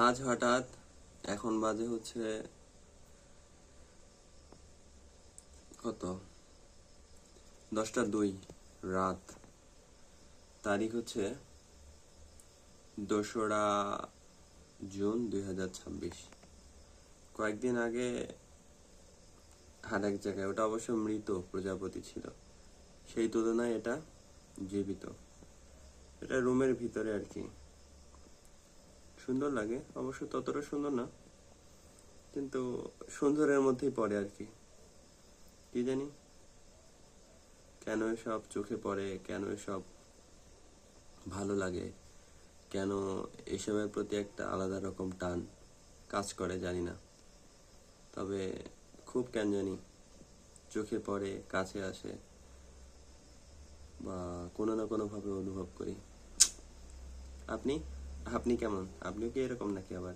আজ হঠাৎ এখন বাজে হচ্ছে কত 10টা 2 রাত। তারিখ হচ্ছে 2রা জুন 2026। কয়েকদিন আগে আর এক জায়গায়, ওটা অবশ্য মৃত প্রজাপতি ছিল, সেই তুলনায় এটা জীবিত। এটা রুমের ভিতরে আর কি। সুন্দর লাগে, অবশ্য ততটা সুন্দর না, কিন্তু সুন্দরের মধ্যেই পড়ে আর কি। কি জানি কেন এসব চোখে পড়ে, কেন এসব ভালো লাগে, কেন এসবের প্রতি একটা আলাদা রকম টান কাজ করে জানি না। তবে খুব কেন জানি চোখে পড়ে, কাছে আসে, বা কোনো না কোনো ভাবে অনুভব করি। আপনি আপনি কেমন? আপনিও কি এরকম নাকি আবার?